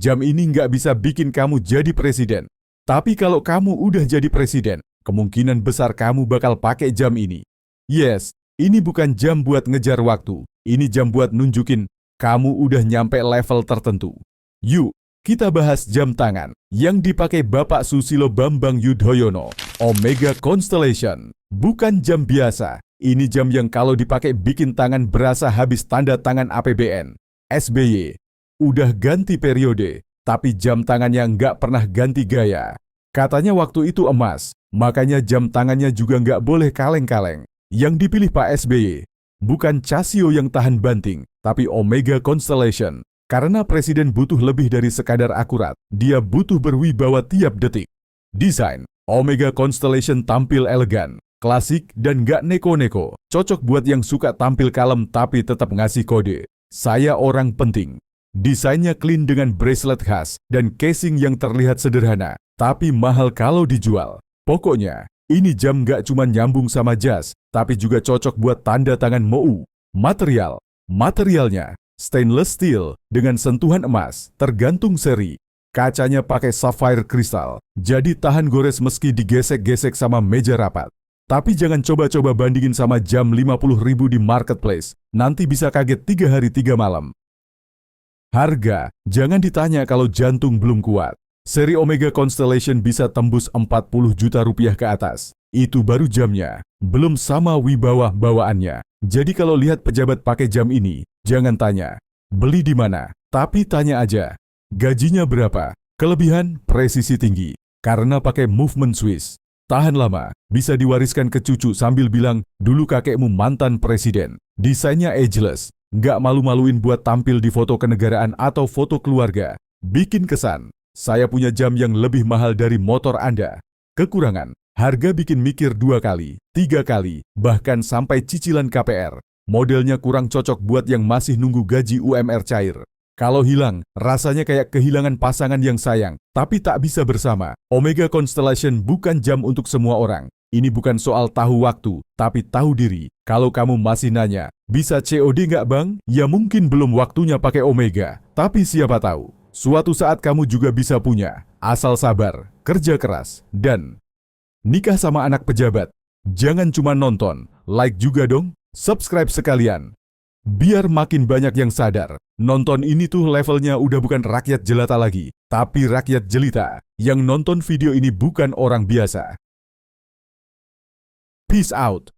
jam ini nggak bisa bikin kamu jadi presiden. Tapi kalau kamu udah jadi presiden, kemungkinan besar kamu bakal pakai jam ini. Yes, ini bukan jam buat ngejar waktu. Ini jam buat nunjukin kamu udah nyampe level tertentu. Yuk, kita bahas jam tangan yang dipakai Bapak Susilo Bambang Yudhoyono, Omega Constellation. Bukan jam biasa, ini jam yang kalau dipakai bikin tangan berasa habis tanda tangan APBN. SBY, udah ganti periode, tapi jam tangannya nggak pernah ganti gaya. Katanya waktu itu emas, makanya jam tangannya juga nggak boleh kaleng-kaleng. Yang dipilih Pak SBY, bukan Casio yang tahan banting, tapi Omega Constellation. Karena presiden butuh lebih dari sekadar akurat, dia butuh berwibawa tiap detik. Desain, Omega Constellation tampil elegan, klasik dan gak neko-neko, cocok buat yang suka tampil kalem tapi tetap ngasih kode. Saya orang penting. Desainnya clean dengan bracelet khas dan casing yang terlihat sederhana, tapi mahal kalau dijual. Pokoknya, ini jam gak cuma nyambung sama jas, tapi juga cocok buat tanda tangan MOU. Materialnya, stainless steel dengan sentuhan emas, tergantung seri. Kacanya pakai sapphire kristal, jadi tahan gores meski digesek-gesek sama meja rapat. Tapi jangan coba-coba bandingin sama jam 50.000 di marketplace, nanti bisa kaget 3 hari 3 malam. Harga, jangan ditanya kalau jantung belum kuat. Seri Omega Constellation bisa tembus 40 juta rupiah ke atas. Itu baru jamnya, belum sama wibawa bawaannya. Jadi kalau lihat pejabat pakai jam ini, jangan tanya, beli di mana, tapi tanya aja, gajinya berapa? Kelebihan, presisi tinggi, karena pakai movement Swiss. Tahan lama, bisa diwariskan ke cucu sambil bilang, dulu kakekmu mantan presiden. Desainnya ageless, nggak malu-maluin buat tampil di foto kenegaraan atau foto keluarga. Bikin kesan, saya punya jam yang lebih mahal dari motor Anda. Kekurangan, harga bikin mikir 2 kali, 3 kali, bahkan sampai cicilan KPR. Modelnya kurang cocok buat yang masih nunggu gaji UMR cair. Kalau hilang, rasanya kayak kehilangan pasangan yang sayang, tapi tak bisa bersama. Omega Constellation bukan jam untuk semua orang. Ini bukan soal tahu waktu, tapi tahu diri. Kalau kamu masih nanya, bisa COD nggak bang? Ya mungkin belum waktunya pakai Omega. Tapi siapa tahu, suatu saat kamu juga bisa punya. Asal sabar, kerja keras, dan nikah sama anak pejabat. Jangan cuma nonton, like juga dong, subscribe sekalian. Biar makin banyak yang sadar, nonton ini tuh levelnya udah bukan rakyat jelata lagi, tapi rakyat jelita. Yang nonton video ini bukan orang biasa. Peace out.